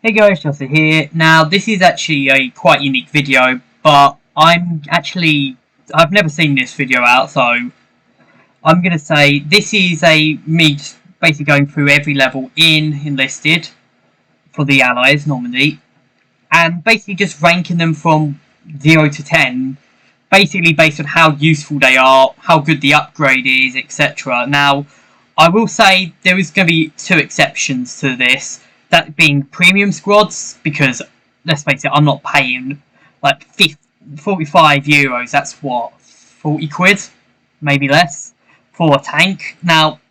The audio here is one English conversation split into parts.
Hey guys, Chelsea here. Now, this is actually a quite unique video, but I've never seen this video out, so I'm going to say this is me just basically going through every level in Enlisted for the Allies Normandy, and basically just ranking them from 0 to 10, basically based on how useful they are, how good the upgrade is, etc. Now, I will say there is going to be two exceptions to this. That being premium squads, because let's face it, I'm not paying like 45 euros. That's what, 40 quid, maybe less, for a tank. Now,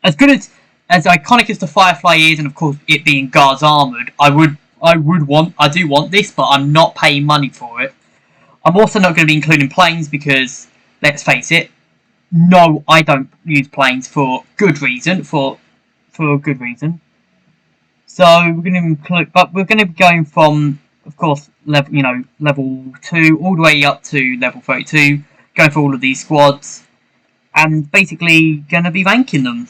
as good as iconic as the Firefly is, and of course it being guards armored, I do want this, but I'm not paying money for it. I'm also not going to be including planes because, let's face it, no, I don't use planes for good reason. For a good reason. So we're going to include, but we're going to be going from, of course, level 2 all the way up to level 32, going for all of these squads, and basically going to be ranking them.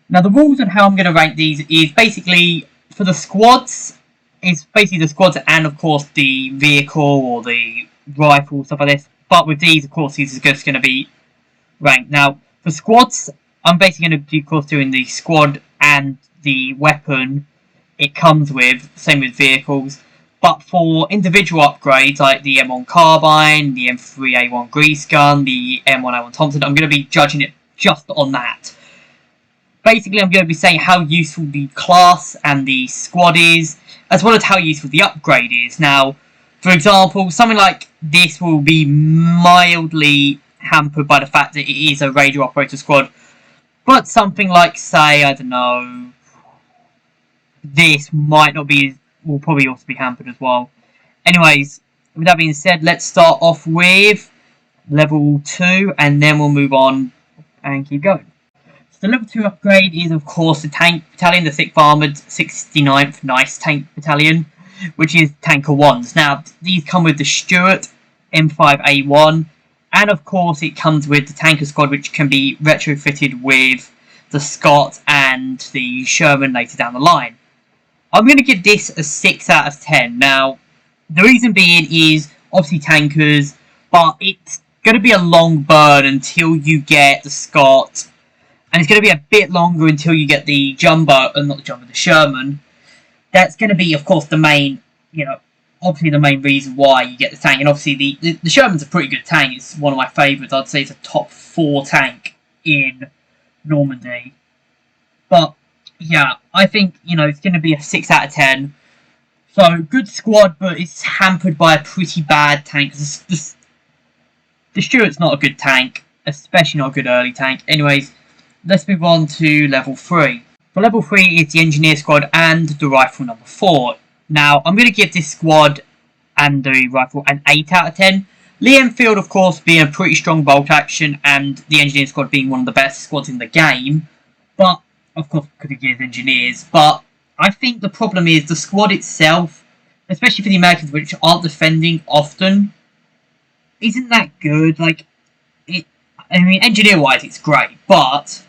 Now, the rules on how I'm going to rank these is basically for the squads. It's basically the squads and, of course, the vehicle or the rifle, stuff like this. But with these, of course, these are just going to be ranked. Now, for squads, I'm basically going to be, of course, doing the squad and the weapon it comes with, same with vehicles. But for individual upgrades like the M1 carbine, the M3A1 grease gun, the M1A1 Thompson, I'm going to be judging it just on that. Basically, I'm going to be saying how useful the class and the squad is, as well as how useful the upgrade is. Now, for example, something like this will be mildly hampered by the fact that it is a radio operator squad. But something like, say, I don't know, this might not be, will probably also be hampered as well. Anyways, with that being said, let's start off with level 2, and then we'll move on and keep going. So the level 2 upgrade is, of course, the Tank Battalion, the 6th Armoured 69th Nice Tank Battalion, which is Tanker 1s. Now, these come with the Stuart M5A1, and of course it comes with the Tanker Squad, which can be retrofitted with the Scott and the Sherman later down the line. I'm going to give this a 6 out of 10. Now, the reason being is, obviously tankers, but it's going to be a long burn until you get the Scott, and it's going to be a bit longer until you get the the Sherman. That's going to be, of course, the main, obviously the main reason why you get the tank. And obviously the Sherman's a pretty good tank. It's one of my favourites. I'd say it's a top 4 tank in Normandy. But yeah, I think, it's going to be a 6 out of 10. So, good squad, but it's hampered by a pretty bad tank. The Stuart's not a good tank, especially not a good early tank. Anyways, let's move on to level 3. For level 3, it's the Engineer Squad and the Rifle number 4. Now, I'm going to give this squad and the Rifle an 8 out of 10. Lee Enfield, of course, being a pretty strong bolt action, and the Engineer Squad being one of the best squads in the game. But, of course, because it gives engineers. But I think the problem is the squad itself, especially for the Americans, which aren't defending often, isn't that good. Engineer-wise, it's great, but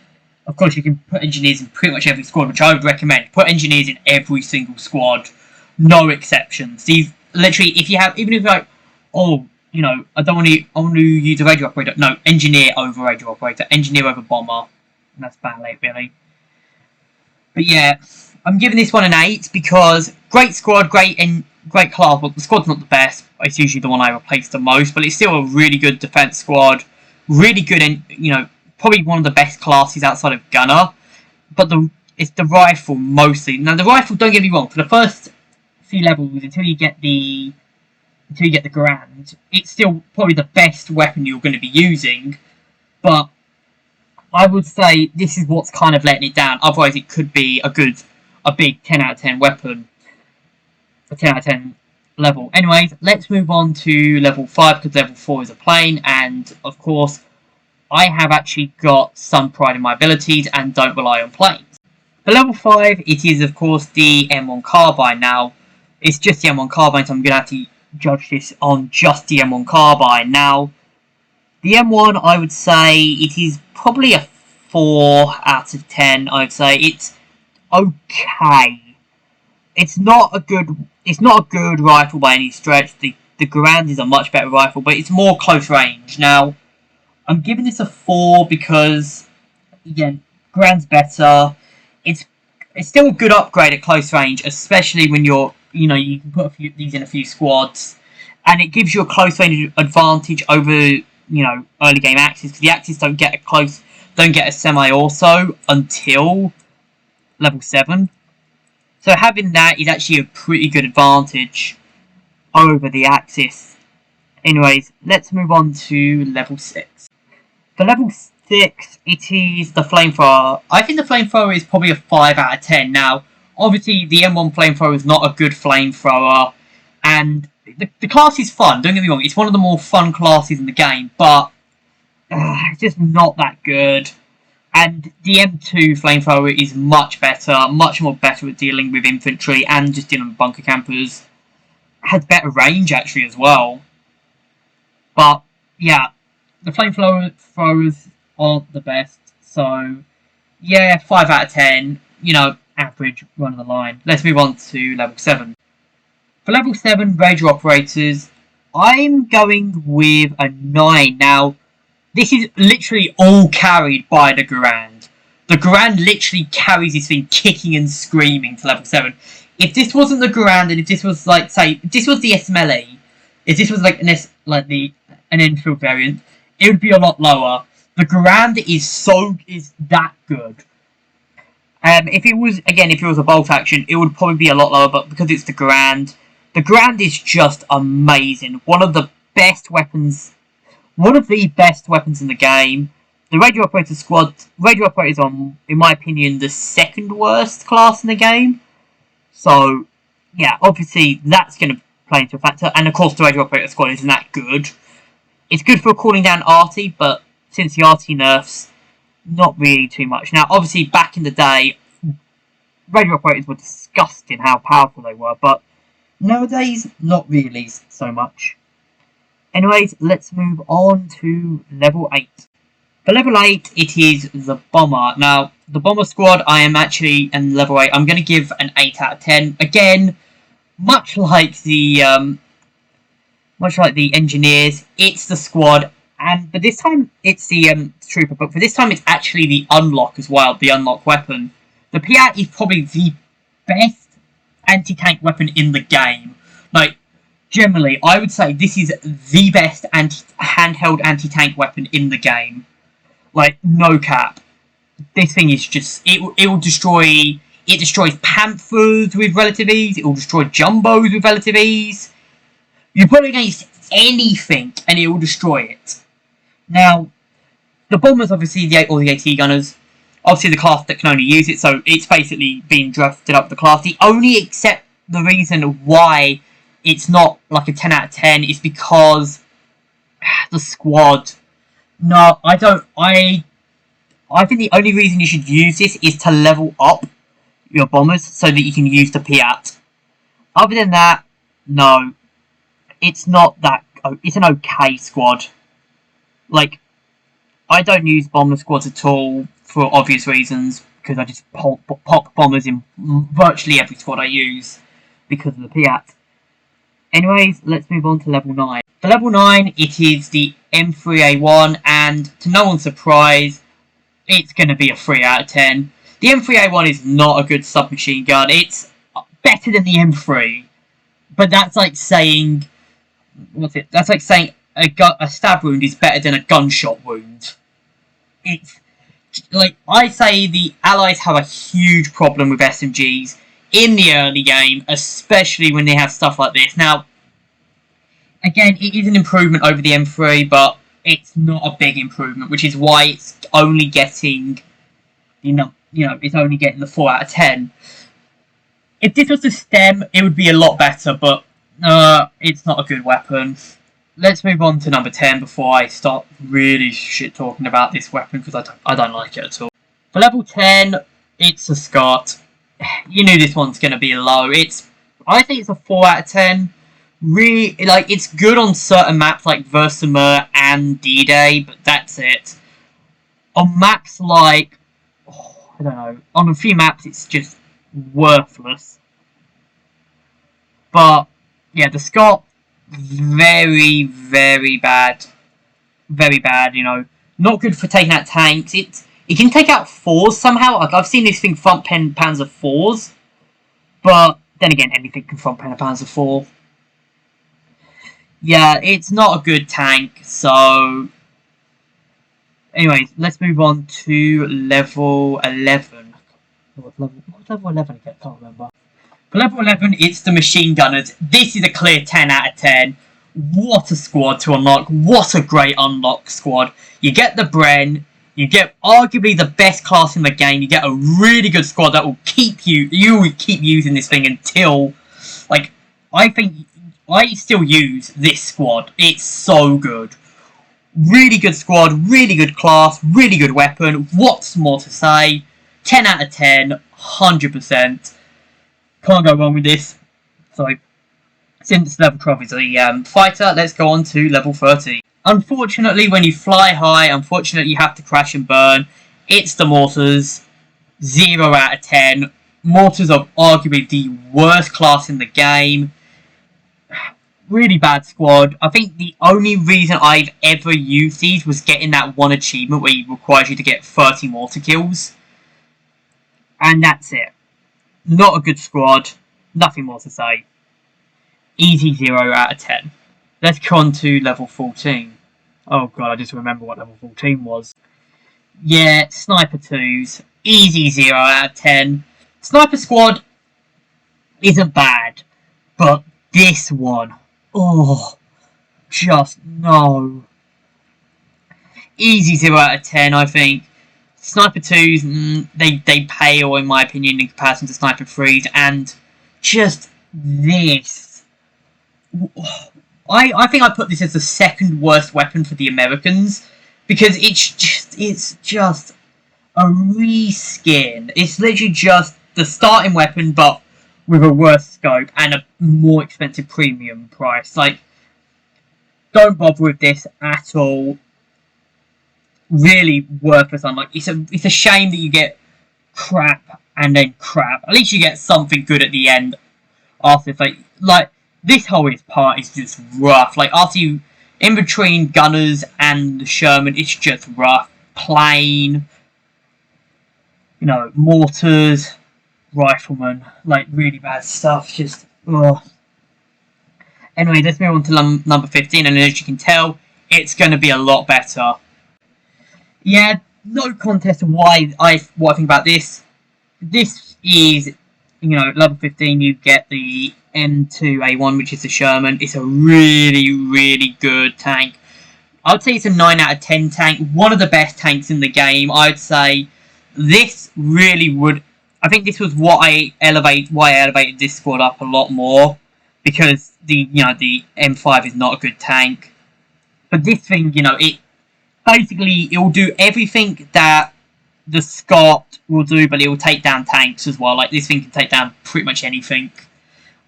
of course you can put engineers in pretty much every squad, which I would recommend. Put engineers in every single squad, no exceptions. These literally, if you have, even if you're like, I don't want to use a radio operator. No, engineer over radio operator, engineer over bomber, and that's about it, really. But yeah, I'm giving this one an 8 because great squad, great class. Well, the squad's not the best. It's usually the one I replace the most, but it's still a really good defense squad. Really good, and probably one of the best classes outside of Gunner. But it's the rifle mostly. Now the rifle, don't get me wrong, for the first few levels until you get the Grand, it's still probably the best weapon you're going to be using. But I would say this is what's kind of letting it down. Otherwise, it could be a big 10 out of 10 weapon, a 10 out of 10 level. Anyways, let's move on to level 5, because level 4 is a plane, and of course, I have actually got some pride in my abilities and don't rely on planes. For level 5, it is of course the M1 carbine. Now, it's just the M1 carbine, so I'm going to have to judge this on just the M1 carbine. Now, the M1, I would say it is probably a 4 out of 10, I would say. It's okay. it's not a good rifle by any stretch. The Garand is a much better rifle, but it's more close range. Now, I'm giving this a 4 because, again, Garand's better. It's still a good upgrade at close range, especially when you can put these in a few squads, and it gives you a close range advantage over early game Axis, because the Axis don't get a semi-auto until level 7. So having that is actually a pretty good advantage over the Axis. Anyways, let's move on to level 6. For level 6, it is the Flamethrower. I think the Flamethrower is probably a 5 out of 10. Now, obviously, the M1 Flamethrower is not a good Flamethrower, and the class is fun, don't get me wrong, it's one of the more fun classes in the game, but it's just not that good. And the M2 Flamethrower is much more better at dealing with infantry and just dealing with bunker campers. Has better range, actually, as well. But, yeah, the Flamethrowers aren't the best, so, yeah, 5 out of 10, average, run of the line. Let's move on to level 7. For level 7, Raider Operators, I'm going with a 9. Now, this is literally all carried by the Garand. The Garand literally carries this thing kicking and screaming to level 7. If this wasn't the Garand, and if this was, like, say, if this was the SMLE, if this was, like, an Enfield variant, it would be a lot lower. The Garand is that good. If it was a bolt action, it would probably be a lot lower, but because it's the Garand is just amazing. One of the best weapons in the game. The Radio Operator Squad, Radio Operator is in my opinion, the second worst class in the game. So, yeah, obviously that's going to play into a factor. And of course the Radio Operator Squad isn't that good. It's good for cooling down arty, but since the arty nerfs, not really too much. Now, obviously, back in the day, Radio Operators were disgusting how powerful they were, but nowadays, not really so much. Anyways, let's move on to level 8. For level 8, it is the Bomber. Now, the Bomber Squad, I am actually in level 8. I'm going to give an 8 out of 10. Again, much like the Engineers, it's the Squad, but this time it's the Trooper. But for this time, it's actually the Unlock as well, the Unlock weapon. The Piat is probably the best anti-tank weapon in the game. Like, generally, I would say this is the best handheld anti-tank weapon in the game. Like, no cap. This thing is just... It will destroy... It destroys Panthers with relative ease. It will destroy Jumbos with relative ease. You put it against anything, and it will destroy it. Now, the Bombers, obviously, the AT Gunners. Obviously, the class that can only use it, so it's basically being drafted up the class. The reason why it's not like a 10 out of 10 is because the Squad. No, I don't. I think the only reason you should use this is to level up your Bombers so that you can use the Piat. Other than that, no. It's not that... It's an okay squad. Like, I don't use Bomber squads at all for obvious reasons, because I just pop Bombers in virtually every squad I use because of the Piat. Anyways, let's move on to level 9. For level 9, it is the M3A1, and to no one's surprise, it's going to be a 3 out of 10. The M3A1 is not a good submachine gun. It's better than the M3, but that's like saying... That's like saying a stab wound is better than a gunshot wound. It's... Like, I say the Allies have a huge problem with SMGs in the early game, especially when they have stuff like this. Now, again, it is an improvement over the M3, but it's not a big improvement, which is why it's only getting, it's only getting the 4 out of 10. If this was the STEM, it would be a lot better, but it's not a good weapon. Let's move on to number 10 before I start really shit talking about this weapon, because I don't like it at all. For level 10, it's a Scott. You knew this one's going to be low. I think it's a 4 out of 10. Really, like, it's good on certain maps like Versamer and D-Day, but that's it. On maps like, I don't know, on a few maps it's just worthless. But yeah, the Scott, very, very bad. Very bad, you know. Not good for taking out tanks. It can take out fours somehow. I've seen this thing front Panzer fours. But then again, anything can front Panzer 4. Yeah, it's not a good tank, so... Anyways, let's move on to level 11. What's level 11 again? I can't remember. For level 11, it's the machine gunners. This is a clear 10 out of 10. What a squad to unlock. What a great unlock squad. You get the Bren. You get arguably the best class in the game. You get a really good squad that will keep you... You will keep using this thing until... Like, I think... I still use this squad. It's so good. Really good squad. Really good class. Really good weapon. What's more to say? 10 out of 10. 100%. Can't go wrong with this. So, since level 12 is a fighter, let's go on to level 30. Unfortunately, when you fly high, unfortunately you have to crash and burn. It's the mortars. 0 out of 10. Mortars are arguably the worst class in the game. Really bad squad. I think the only reason I've ever used these was getting that one achievement where it requires you to get 30 mortar kills. And that's it. Not a good squad. Nothing more to say. Easy 0 out of 10. Let's go on to level 14. Oh god, I just remember what level 14 was. Yeah, Sniper 2s. Easy 0 out of 10. Sniper Squad isn't bad. But this one... Oh, just no. Easy 0 out of 10, I think. Sniper 2s, they pale in my opinion in comparison to Sniper 3s. And just this... I think I put this as the second worst weapon for the Americans because it's just a reskin. It's literally just the starting weapon but with a worse scope and a more expensive premium price. Like, don't bother with this at all. Really worthless unlock. It's a shame that you get crap and then crap. At least you get something good at the end after. Like this whole part is just rough. Like, after you... In between gunners and the Sherman, it's just rough. Plain. You know, mortars. Riflemen. Like, really bad stuff. Just... Ugh. Anyway, let's move on to number 15. And as you can tell, it's going to be a lot better. Yeah, no contest what I think about this. This is... You know, level 15, you get the M2A1, which is the Sherman. It's a really, really good tank. I would say it's a 9 out of 10 tank. One of the best tanks in the game. I would say this really would... I think this was why I elevated this squad up a lot more. Because the M5 is not a good tank. But this thing, it will do everything that the Scott will do, but it will take down tanks as well. Like, this thing can take down pretty much anything.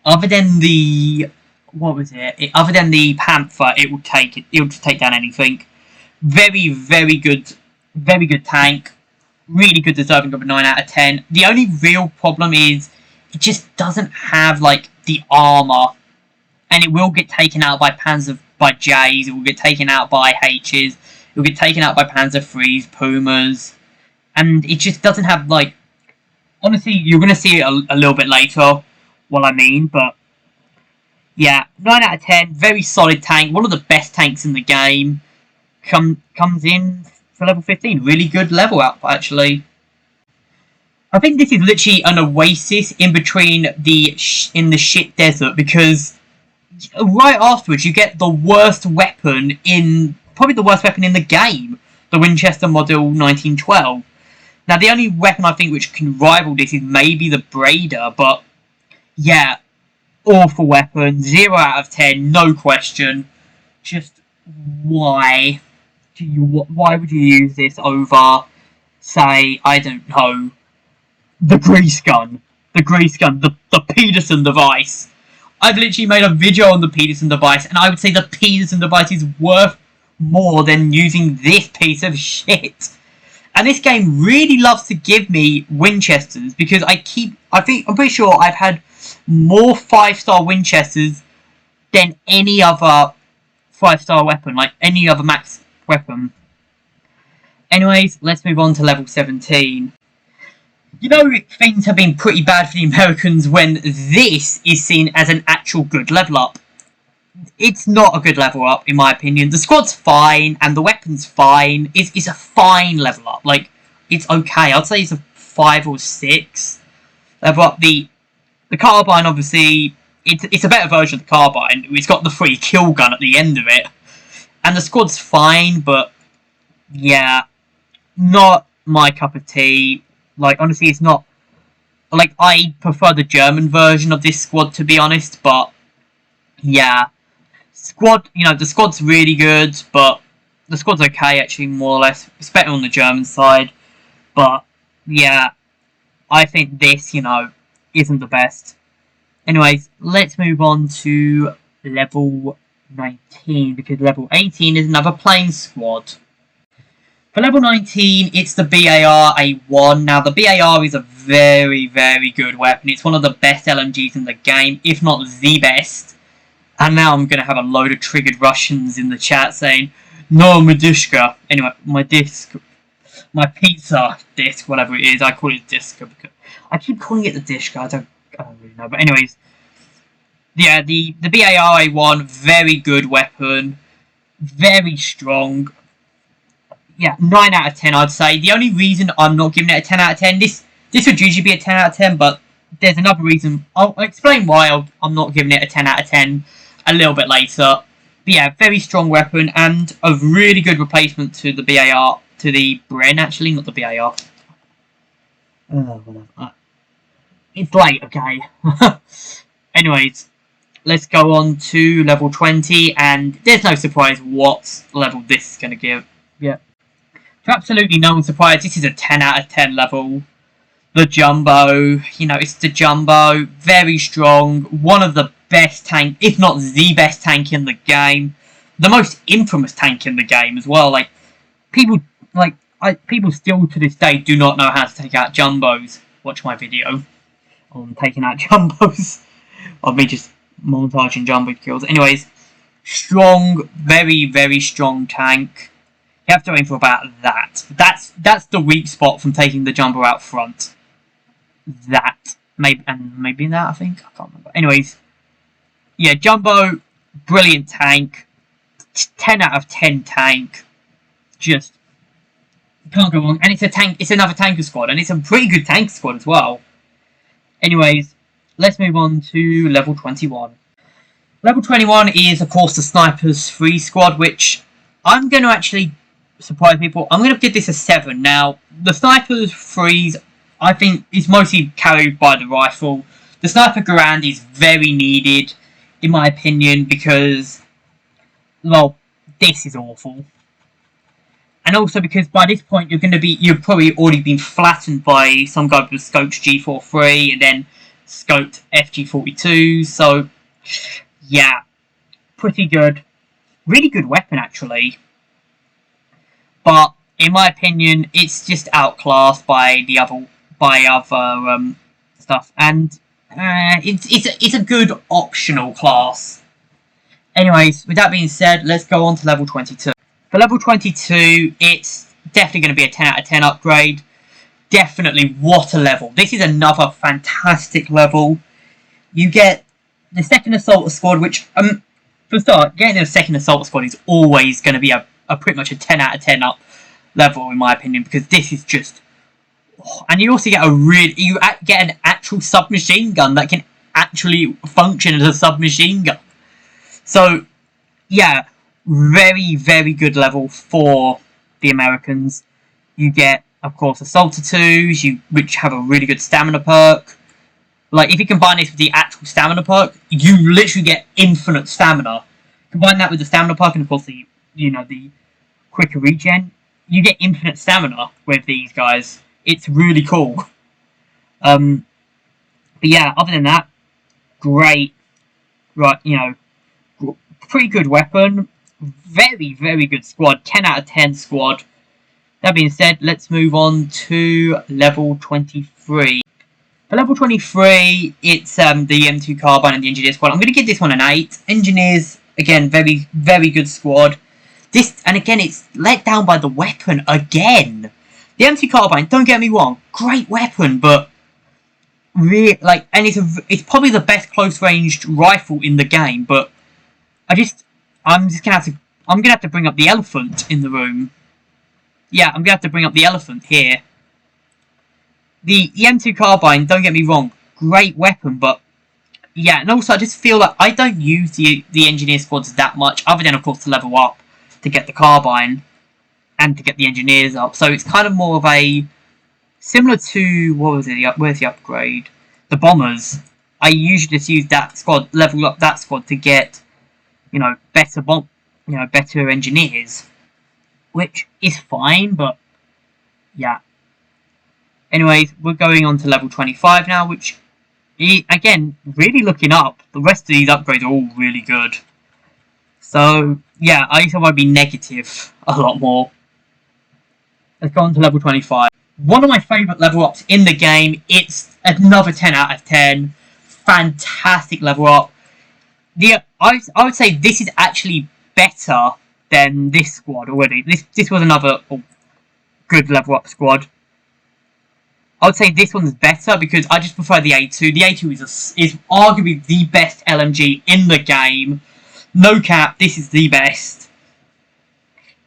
Other than the... What was it? Other than the Panther, it will take down anything. Very, very good tank. Really good, deserving of a 9 out of 10. The only real problem is it just doesn't have, like, the armor. And it will get taken out by J's. It will get taken out by H's. It will get taken out by Panzer 3s, Pumas. And it just doesn't have, like... Honestly, you're going to see it a little bit later, what I mean, but... Yeah, 9 out of 10, very solid tank, one of the best tanks in the game. Comes in for level 15, really good level up, actually. I think this is literally an oasis in between in the shit desert, because right afterwards you get the worst weapon probably the worst weapon in the game, the Winchester Model 1912. Now, the only weapon I think which can rival this is maybe the Braider, but yeah, awful weapon, 0 out of 10, no question. Just why would you use this over, say, I don't know, the grease gun, the Peterson device? I've literally made a video on the Peterson device, and I would say the Peterson device is worth more than using this piece of shit. And this game really loves to give me Winchesters, because I'm pretty sure I've had more 5-star Winchesters than any other 5-star weapon, like any other max weapon. Anyways, let's move on to level 17. You know, things have been pretty bad for the Americans when this is seen as an actual good level up. It's not a good level up, in my opinion. The squad's fine, and the weapon's fine. It's a fine level up. Like, it's okay. I'd say it's a 5 or 6 level up. The carbine, obviously, it's a better version of the carbine. It's got the free kill gun at the end of it. And the squad's fine, but, yeah, not my cup of tea. Like, honestly, it's not... Like, I prefer the German version of this squad, to be honest, but... Yeah. Squad, you know, the squad's really good, but... The squad's okay, actually, more or less. It's better on the German side. But, yeah. I think this, you know, isn't the best. Anyways, let's move on to level 19, because level 18 is another plain squad. For level 19, it's the BAR A1. Now, the BAR is a very, very good weapon. It's one of the best LMGs in the game, if not the best. And now I'm going to have a load of triggered Russians in the chat saying, "No, my dishka." Anyway, my pizza disc, whatever it is. I call it dishka because I keep calling it the dishka. I don't really know. But anyways, yeah, the BAR A1, very good weapon. Very strong. Yeah, 9 out of 10, I'd say. The only reason I'm not giving it a 10 out of 10, this would usually be a 10 out of 10, but there's another reason. I'll explain why I'm not giving it a 10 out of 10 a little bit later. But yeah, very strong weapon, and a really good replacement to the BAR, to the Bren, actually, not the BAR. Whatever. It's late, okay? Anyways, let's go on to level 20, and there's no surprise what level this is going to give. Yeah. To absolutely no one's surprise, this is a 10 out of 10 level. The Jumbo, you know, it's the Jumbo, very strong, one of the best tank, if not the best tank in the game. The most infamous tank in the game as well. Like, people still to this day do not know how to take out Jumbos. Watch my video on taking out Jumbos. Of me just montaging Jumbo kills. Anyways, strong, very, very strong tank. You have to aim for about that. That's the weak spot from taking the Jumbo out front. That. Maybe that, I think. I can't remember. Anyways. Yeah, Jumbo, brilliant tank. 10 out of 10 tank. Just can't go wrong. And it's a tank, it's another tanker squad, and it's a pretty good tank squad as well. Anyways, let's move on to level 21. Level 21 is, of course, the Snipers Free Squad, which I'm going to actually surprise people. I'm going to give this a 7. Now, the Snipers Freeze, I think, is mostly carried by the rifle. The Sniper Garand is very needed, in my opinion, because, well, this is awful. And also because by this point you've probably already been flattened by some guy with scoped G43 and then scoped FG42. So, yeah, pretty good. Really good weapon, actually. But in my opinion, it's just outclassed by the other stuff, and it's a good optional class. Anyways, with that being said, let's go on to level 22. For level 22, it's definitely going to be a 10 out of 10 upgrade. Definitely, what a level. This is another fantastic level. You get the second assault squad, which, for a start, getting a second assault squad is always going to be a pretty much a 10 out of 10 up level, in my opinion, because this is just... And you also get you get an actual submachine gun that can actually function as a submachine gun. So, yeah, very, very good level for the Americans. You get, of course, Assaulter 2s, which have a really good stamina perk. Like, if you combine this with the actual stamina perk, you literally get infinite stamina. Combine that with the stamina perk and, of course, the quicker regen, you get infinite stamina with these guys. It's really cool. But yeah, other than that, great. Right, pretty good weapon. Very, very good squad. 10 out of 10 squad. That being said, let's move on to level 23. For For level 23, it's the M2 Carbine and the Engineer squad. I'm going to give this one an 8. Engineers, again, very, very good squad. This, and again, it's let down by the weapon again. The M2 Carbine, don't get me wrong, great weapon, but really, like, and it's probably the best close-ranged rifle in the game. But I'm gonna have to bring up the elephant in the room. Yeah, I'm gonna have to bring up the elephant here. The M2 Carbine, don't get me wrong, great weapon, but yeah, and also I just feel like I don't use the Engineer squads that much, other than of course to level up to get the Carbine and to get the Engineers up. So it's kind of more of a similar to, what was it? Where's the upgrade? The Bombers. I usually just use that squad, level up that squad to get, you know, better Engineers, which is fine, but yeah. Anyways, we're going on to level 25 now, which, again, really looking up. The rest of these upgrades are all really good. So, yeah, I thought I'd be negative a lot more. Let's go on to level 25. One of my favourite level ups in the game. It's another 10 out of 10. Fantastic level up. I would say this is actually better than this squad already. This was another good level up squad. I would say this one's better because I just prefer the A2. The A2 is arguably the best LMG in the game. No cap, this is the best.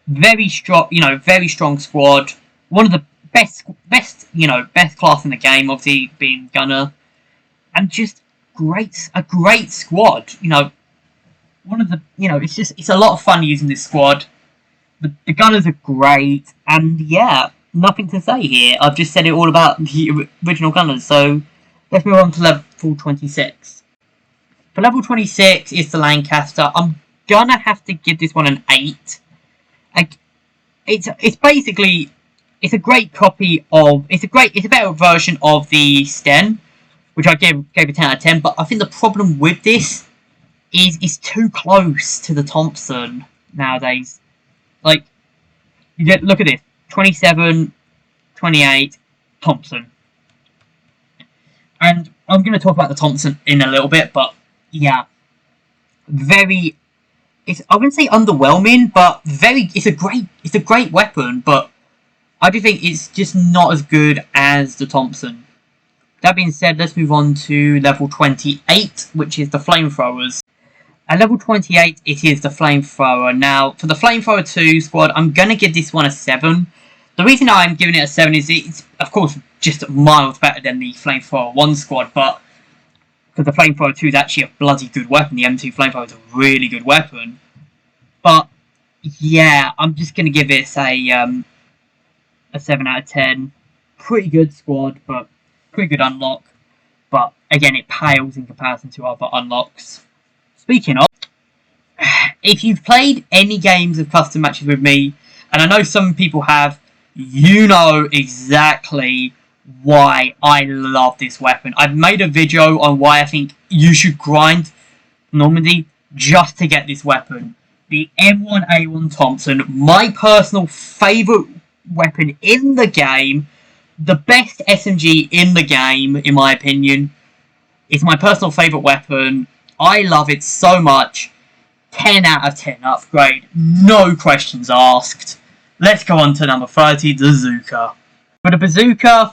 Very strong, very strong squad. One of the best class in the game, obviously being Gunner, and just a great squad. One of the, it's a lot of fun using this squad. The Gunners are great, and yeah. Nothing to say here. I've just said it all about the original Gunners. So let's move on to level 26. For level 26, it's the Lancaster. I'm gonna have to give this one an 8. It's basically a great copy of it's a better version of the Sten, which I gave a 10 out of 10. But I think the problem with this is it's too close to the Thompson nowadays. Like, look at this. 27, 28, Thompson. And I'm going to talk about the Thompson in a little bit, but yeah. I wouldn't say underwhelming, but it's a great weapon, but I do think it's just not as good as the Thompson. That being said, let's move on to level 28, which is the Flamethrowers. At level 28, it is the Flamethrower. Now, for the Flamethrower 2 squad, I'm going to give this one a 7. The reason I'm giving it a 7 is it's, of course, just miles better than the Flamethrower 1 squad, but because the Flamethrower 2 is actually a bloody good weapon. The M2 Flamethrower is a really good weapon. But, yeah, I'm just going to give it a 7 out of 10. Pretty good squad, but pretty good unlock. But, again, it pales in comparison to other unlocks. Speaking of, if you've played any games of custom matches with me, and I know some people have, you know exactly why I love this weapon. I've made a video on why I think you should grind Normandy just to get this weapon. The M1A1 Thompson, my personal favourite weapon in the game, the best SMG in the game, in my opinion. It's my personal favourite weapon. I love it so much. 10 out of 10 upgrade. No questions asked. Let's go on to number 30, the Bazooka. For the Bazooka,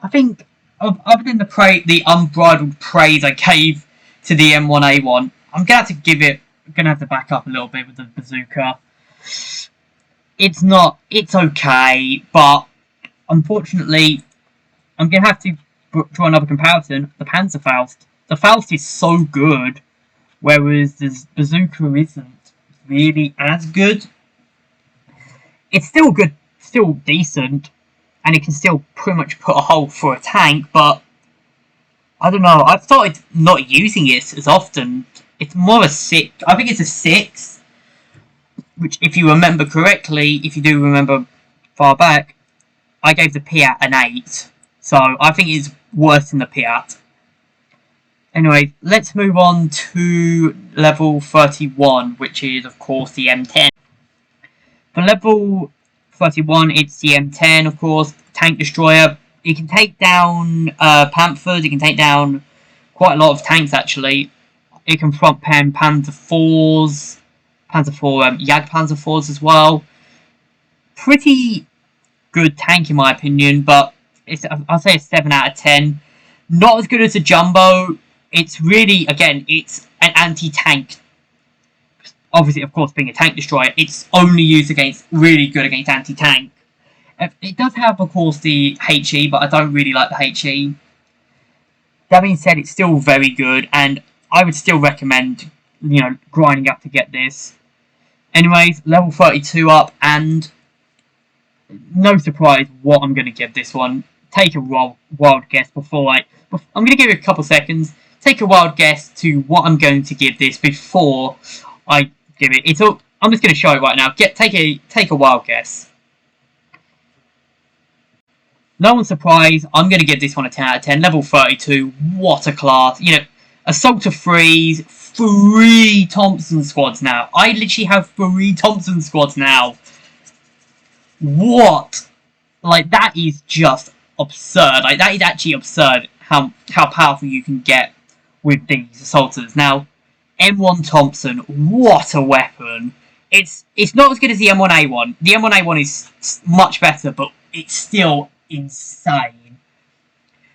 I think, other than the unbridled praise I gave to the M1A1, I'm going to have to back up a little bit with the Bazooka. It's okay, but unfortunately, I'm going to have to draw another comparison. The Panzerfaust. The Faust is so good, whereas the Bazooka isn't really as good. It's still good, still decent, and it can still pretty much put a hole through a tank, but I don't know, I've started not using it as often. It's more a 6, I think it's a 6, which if you remember correctly, if you do remember far back, I gave the Piat an 8, so I think it's worse than the Piat. Anyway, let's move on to level 31, which is, of course, the M10. For level 31, it's the M10, of course, Tank Destroyer. It can take down Panthers. It can take down quite a lot of tanks actually. It can front pen Panzer IVs, Panzer IV, Jagdpanzer IVs as well. Pretty good tank in my opinion, but I'll say a 7 out of 10. Not as good as a Jumbo. It's really, again, it's an anti-tank. Obviously, of course, being a tank destroyer, it's only used really good against anti-tank. It does have, of course, the HE, but I don't really like the HE. That being said, it's still very good, and I would still recommend, grinding up to get this. Anyways, level 32 up, and no surprise what I'm going to give this one. Take a wild guess I'm going to give you a couple seconds. Take a wild guess to what I'm going to give this before I give it. I'm just going to show it right now. Take a wild guess. No one's surprised. I'm going to give this one a 10 out of 10. Level 32. What a class. Assault of 3s. 3 Thompson squads now. I literally have 3 Thompson squads now. What? That is just absurd. That is actually absurd how powerful you can get with these assaulters. Now, M1 Thompson, what a weapon. It's not as good as the M1A1. The M1A1 is much better, but it's still insane.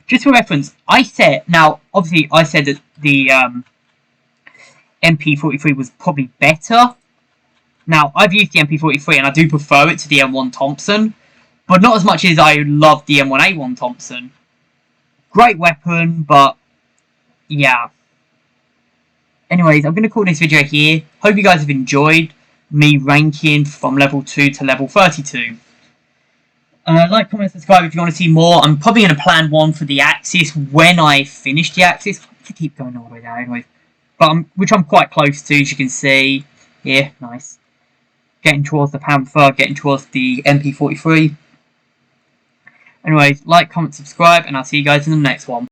Just for reference, obviously I said that the MP43 was probably better. Now, I've used the MP43 and I do prefer it to the M1 Thompson, but not as much as I love the M1A1 Thompson. Great weapon, but yeah. Anyways, I'm going to call this video here. Hope you guys have enjoyed me ranking from level 2 to level 32. Like, comment, subscribe if you want to see more. I'm probably going to plan one for the Axis when I finish the Axis. I have to keep going all the way down anyways. But which I'm quite close to, as you can see. Yeah, nice. Getting towards the Panther, getting towards the MP43. Anyways, like, comment, subscribe, and I'll see you guys in the next one.